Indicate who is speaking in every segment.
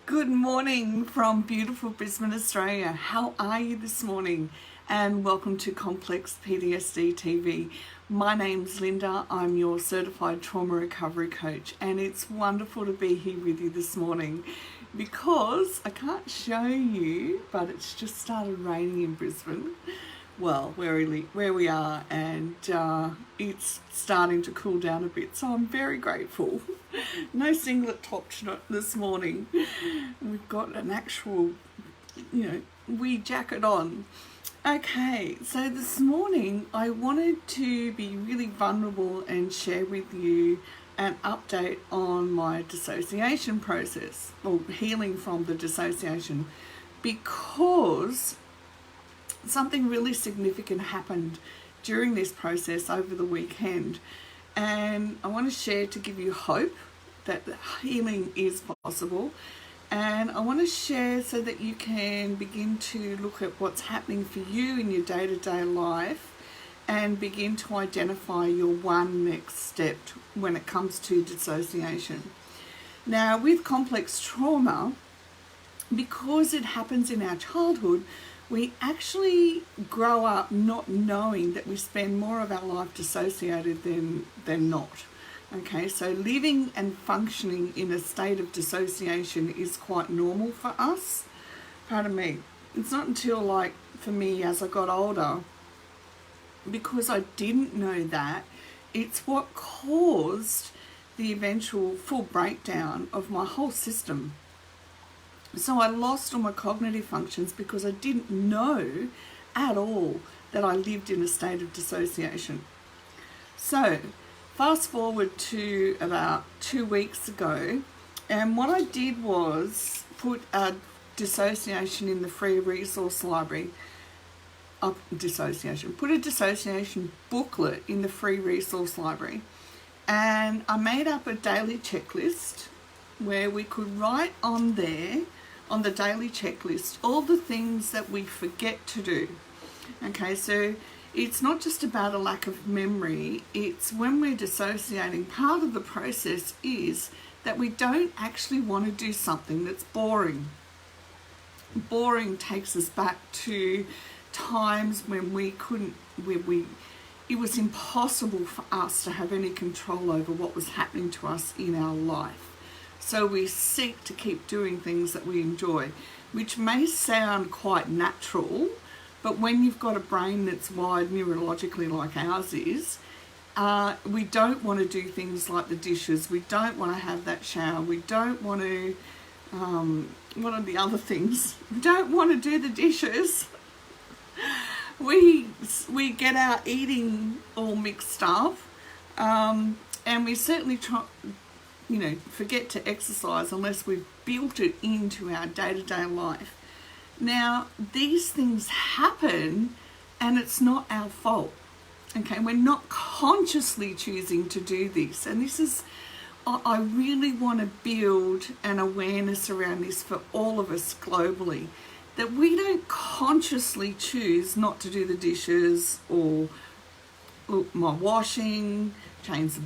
Speaker 1: Good morning from beautiful Brisbane, Australia. How are you this morning? And welcome to Complex PTSD TV. My name's Linda. I'm your certified trauma recovery coach, and it's wonderful to be here with you this morning because I can't show you, but it's just started raining in Brisbane. Well, where we are, and it's starting to cool down a bit, so I'm very grateful. No singlet top this morning. We've got an actual, wee jacket on. Okay, so this morning I wanted to be really vulnerable and share with you an update on my dissociation process, or healing from the dissociation, because something really significant happened during this process over the weekend, and I want to share to give you hope that healing is possible, and I want to share so that you can begin to look at what's happening for you in your day-to-day life and begin to identify your one next step when it comes to dissociation. Now, with complex trauma, because it happens in our childhood, we actually grow up not knowing that we spend more of our life dissociated than not. Okay, so living and functioning in a state of dissociation is quite normal for us. Pardon me. It's not until, for me, as I got older, because I didn't know that, it's what caused the eventual full breakdown of my whole system. So I lost all my cognitive functions because I didn't know at all that I lived in a state of dissociation. So fast forward to about 2 weeks ago, and what I did was put a dissociation in the free resource library. Put a dissociation booklet in the free resource library, and I made up a daily checklist where we could write on there, on the daily checklist, all the things that we forget to do. Okay, so it's not just about a lack of memory, it's when we're dissociating, part of the process is that we don't actually want to do something that's boring. Boring takes us back to times when it was impossible for us to have any control over what was happening to us in our life. So we seek to keep doing things that we enjoy, which may sound quite natural, but when you've got a brain that's wired neurologically like ours is, we don't want to do things like the dishes. We don't want to have that shower. We don't want to, what are the other things? We don't want to do the dishes. We get our eating all mixed up, and we certainly forget to exercise unless we've built it into our day-to-day life. Now, these things happen, and it's not our fault. Okay, we're not consciously choosing to do this, and this is, I really want to build an awareness around this for all of us globally, that we don't consciously choose not to do the dishes or my washing, change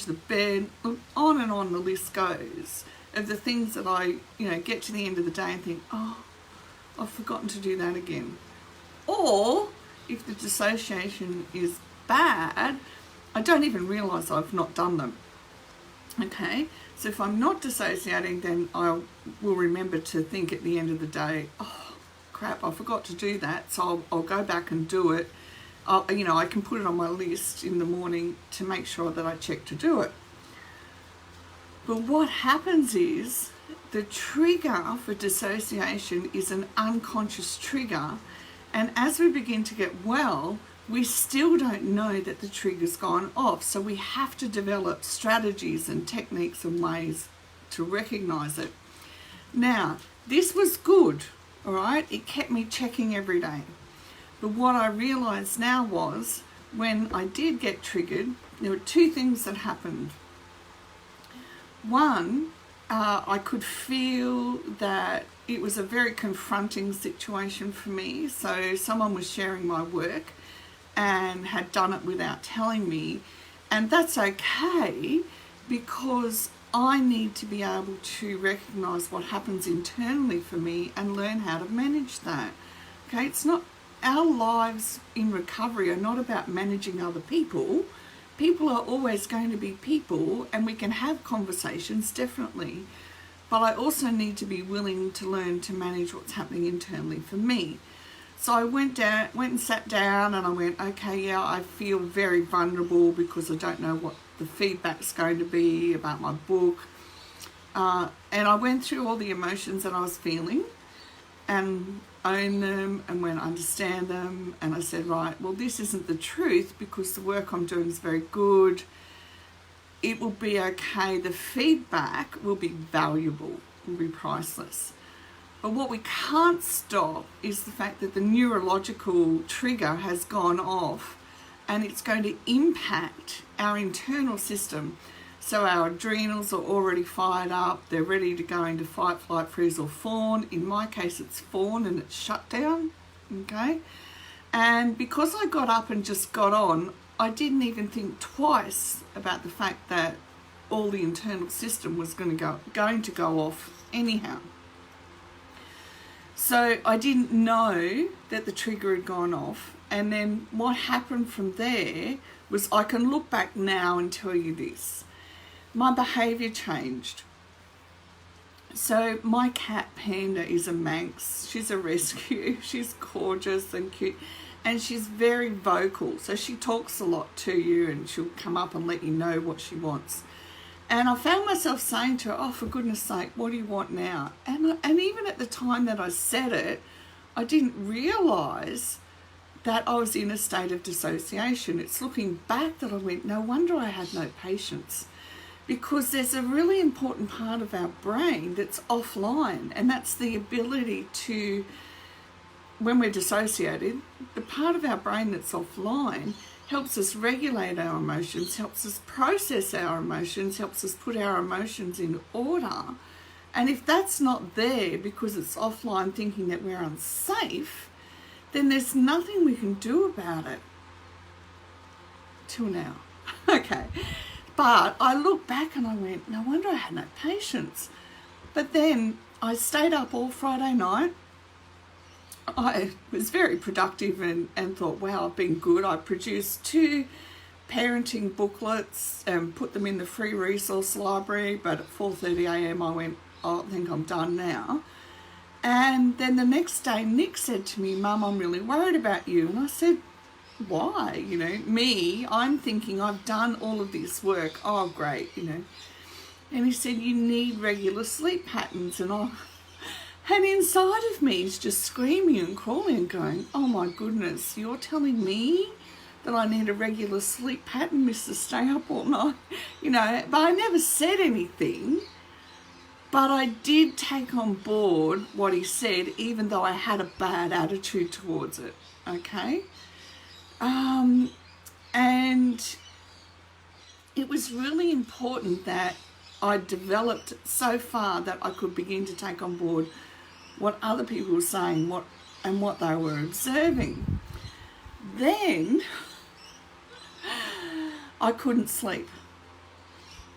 Speaker 1: the bed, on and on the list goes of the things that I, get to the end of the day and think, oh, I've forgotten to do that again. Or if the dissociation is bad, I don't even realise I've not done them. Okay, so if I'm not dissociating, then I will remember to think at the end of the day, oh crap, I forgot to do that, so I'll go back and do it. I can put it on my list in the morning to make sure that I check to do it. But what happens is the trigger for dissociation is an unconscious trigger, and as we begin to get well, we still don't know that the trigger's gone off. So we have to develop strategies and techniques and ways to recognize it. Now, this was good, all right? It kept me checking every day. But what I realized now was, when I did get triggered, there were two things that happened. One, I could feel that it was a very confronting situation for me. So someone was sharing my work and had done it without telling me, and that's okay, because I need to be able to recognize what happens internally for me and learn how to manage that. Okay, it's not, our lives in recovery are not about managing other people. People are always going to be people, and we can have conversations, definitely. But I also need to be willing to learn to manage what's happening internally for me. So I went and sat down, and I went, okay, yeah, I feel very vulnerable because I don't know what the feedback's going to be about my book. And I went through all the emotions that I was feeling and own them and went understand them. And I said, right, well, this isn't the truth because the work I'm doing is very good. It will be okay. The feedback will be valuable, will be priceless. But what we can't stop is the fact that the neurological trigger has gone off, and it's going to impact our internal system. So our adrenals are already fired up. They're ready to go into fight, flight, freeze or fawn. In my case, it's fawn and it's shut down, okay? And because I got up and just got on, I didn't even think twice about the fact that all the internal system was going to go off anyhow. So I didn't know that the trigger had gone off. And then what happened from there was, I can look back now and tell you this. My behaviour changed. So my cat Panda is a Manx. She's a rescue. She's gorgeous and cute. And she's very vocal. So she talks a lot to you, and she'll come up and let you know what she wants. And I found myself saying to her, oh, for goodness sake, what do you want now? And even at the time that I said it, I didn't realise that I was in a state of dissociation. It's looking back that I went, no wonder I had no patience. Because there's a really important part of our brain that's offline, and that's the ability to, when we're dissociated, the part of our brain that's offline helps us regulate our emotions, helps us process our emotions, helps us put our emotions in order. And if that's not there because it's offline thinking that we're unsafe, then there's nothing we can do about it. Till now. Okay. But I look back and I went, no wonder I had no patience. But then I stayed up all Friday night. I was very productive and thought, wow, I've been good. I produced 2 parenting booklets and put them in the free resource library. But at 4:30 a.m. I went, oh, I think I'm done now. And then the next day, Nick said to me, Mum, I'm really worried about you. And I said, why? You know, I'm thinking I've done all of this work. Oh, great, you know. And he said, you need regular sleep patterns. And inside of me is just screaming and crawling and going, oh my goodness, you're telling me that I need a regular sleep pattern, Mr. Stay Up All Night? You know, but I never said anything. But I did take on board what he said, even though I had a bad attitude towards it, okay? And it was really important that I developed so far that I could begin to take on board what other people were saying, what they were observing. Then I couldn't sleep.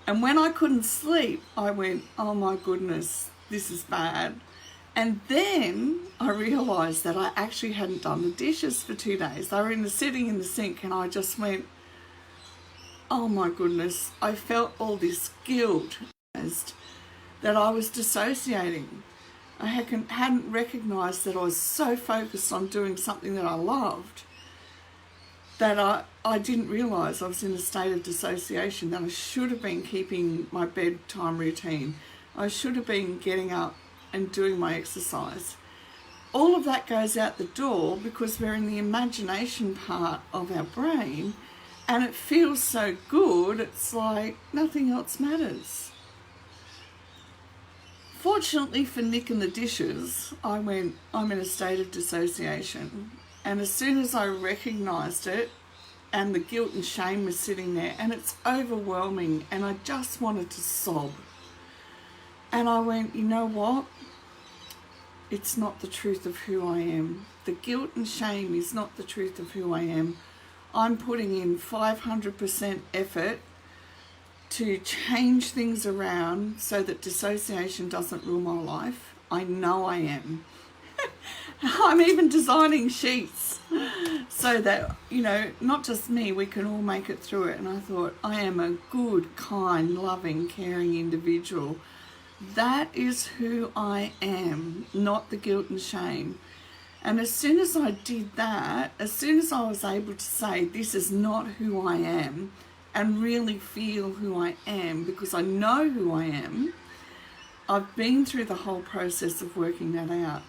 Speaker 1: And when I couldn't sleep, I went, oh my goodness, this is bad. And then I realised that I actually hadn't done the dishes for 2 days. They were sitting in the sink, and I just went, oh my goodness, I felt all this guilt that I was dissociating. I hadn't recognised that I was so focused on doing something that I loved that I didn't realise I was in a state of dissociation, that I should have been keeping my bedtime routine. I should have been getting up and doing my exercise. All of that goes out the door because we're in the imagination part of our brain, and it feels so good, it's like nothing else matters. Fortunately for Nick and the dishes, I went, I'm in a state of dissociation. And as soon as I recognised it, and the guilt and shame was sitting there, and it's overwhelming, and I just wanted to sob. And I went, you know what? It's not the truth of who I am. The guilt and shame is not the truth of who I am. I'm putting in 500% effort to change things around so that dissociation doesn't rule my life. I know I am. I'm even designing sheets so that, you know, not just me, we can all make it through it. And I thought, I am a good, kind, loving, caring individual. That is who I am, not the guilt and shame. And as soon as I did that, as soon as I was able to say, this is not who I am, and really feel who I am, because I know who I am, I've been through the whole process of working that out.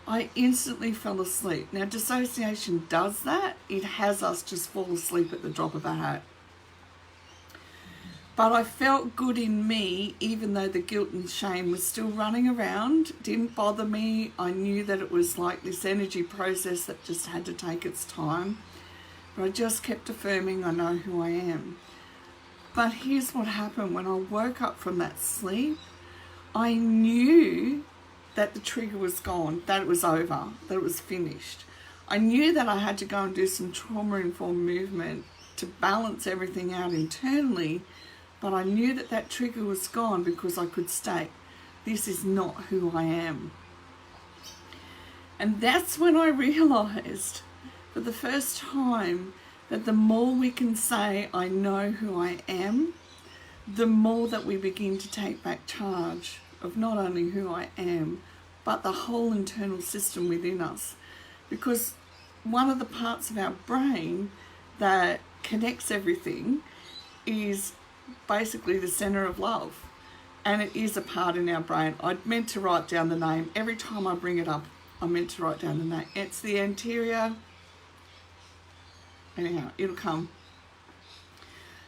Speaker 1: I instantly fell asleep. Now, dissociation does that. It has us just fall asleep at the drop of a hat. But I felt good in me, even though the guilt and shame was still running around. It didn't bother me. I knew that it was like this energy process that just had to take its time. But I just kept affirming, I know who I am. But here's what happened. When I woke up from that sleep, I knew that the trigger was gone, that it was over, that it was finished. I knew that I had to go and do some trauma-informed movement to balance everything out internally, but I knew that that trigger was gone because I could state, this is not who I am. And that's when I realised for the first time that the more we can say, I know who I am, the more that we begin to take back charge of not only who I am, but the whole internal system within us. Because one of the parts of our brain that connects everything is basically the centre of love. And it is a part in our brain. I meant to write down the name. Every time I bring it up, I meant to write down the name. It's the anterior. Anyhow, it'll come.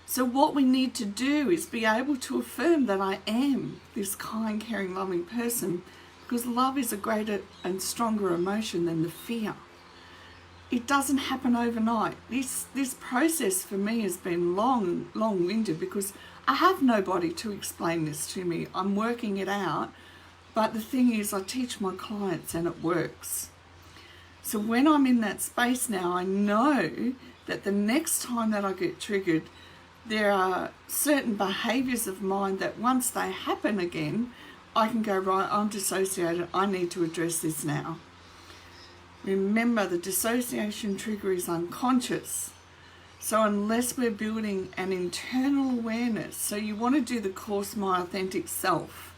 Speaker 1: So what we need to do is be able to affirm that I am this kind, caring, loving person, because love is a greater and stronger emotion than the fear. It doesn't happen overnight. This process for me has been long-winded because I have nobody to explain this to me. I'm working it out, but the thing is I teach my clients and it works. So when I'm in that space now, I know that the next time that I get triggered, there are certain behaviours of mine that once they happen again, I can go, right, I'm dissociated, I need to address this now. Remember, the dissociation trigger is unconscious. So unless we're building an internal awareness, so you want to do the course My Authentic Self,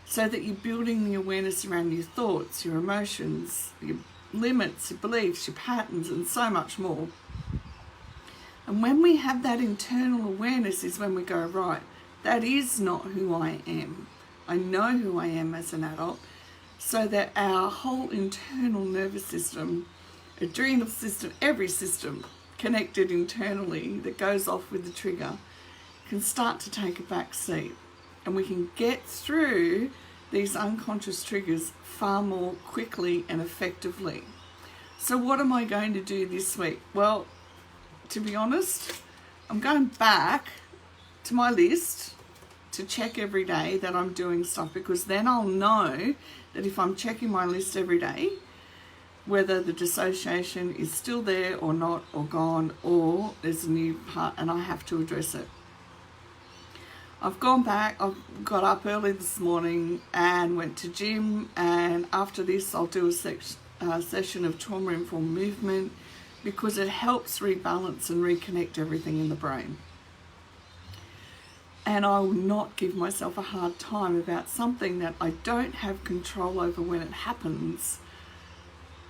Speaker 1: so that you're building the awareness around your thoughts, your emotions, your limits, your beliefs, your patterns, and so much more. And when we have that internal awareness is when we go, right, that is not who I am. I know who I am as an adult, so that our whole internal nervous system, adrenal system, every system connected internally that goes off with the trigger can start to take a back seat. And we can get through these unconscious triggers far more quickly and effectively. So what am I going to do this week? Well, to be honest, I'm going back to my list to check every day that I'm doing stuff, because then I'll know that if I'm checking my list every day, whether the dissociation is still there or not, or gone, or there's a new part and I have to address it. I've gone back, I've got up early this morning and went to gym, and after this I'll do a session of trauma-informed movement, because it helps rebalance and reconnect everything in the brain. And I will not give myself a hard time about something that I don't have control over when it happens.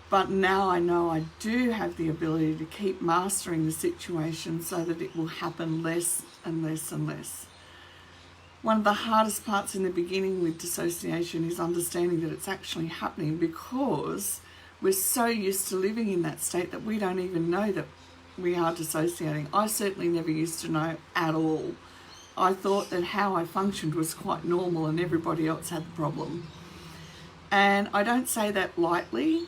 Speaker 1: But now I know I do have the ability to keep mastering the situation so that it will happen less and less and less. One of the hardest parts in the beginning with dissociation is understanding that it's actually happening, because we're so used to living in that state that we don't even know that we are dissociating. I certainly never used to know at all. I thought that how I functioned was quite normal and everybody else had the problem. And I don't say that lightly.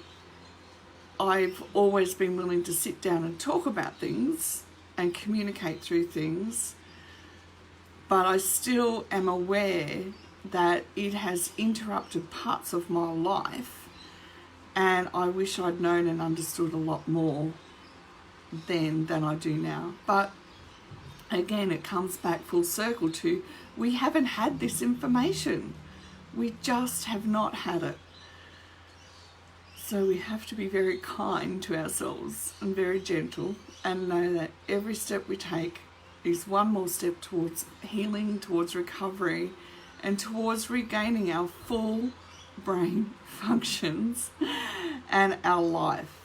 Speaker 1: I've always been willing to sit down and talk about things and communicate through things, but I still am aware that it has interrupted parts of my life, and I wish I'd known and understood a lot more then than I do now. But again, it comes back full circle to we haven't had this information. We just have not had it. So we have to be very kind to ourselves and very gentle, and know that every step we take is one more step towards healing, towards recovery, and towards regaining our full brain functions and our life.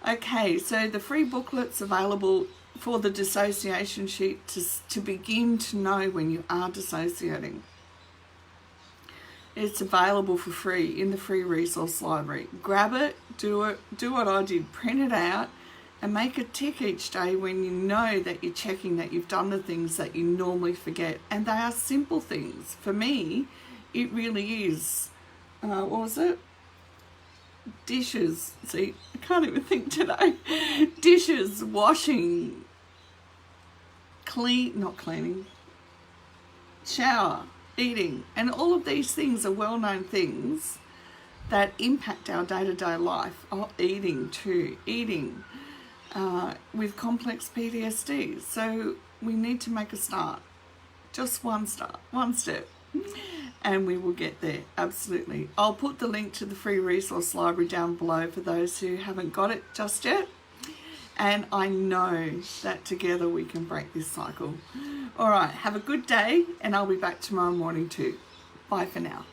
Speaker 1: Okay, so the free booklet's available for the dissociation sheet to begin to know when you are dissociating. It's available for free in the free resource library. Grab it, do what I did, print it out, and make a tick each day when you know that you're checking that you've done the things that you normally forget. And they are simple things. For me, it really is, what was it? Dishes. See, I can't even think today. Dishes, washing, not cleaning, shower, eating. And all of these things are well-known things that impact our day-to-day life. Oh, eating too. Eating. With complex PTSD. So we need to make a start. Just one step, and we will get there. Absolutely. I'll put the link to the free resource library down below for those who haven't got it just yet. And I know that together we can break this cycle. All right, have a good day, and I'll be back tomorrow morning too. Bye for now.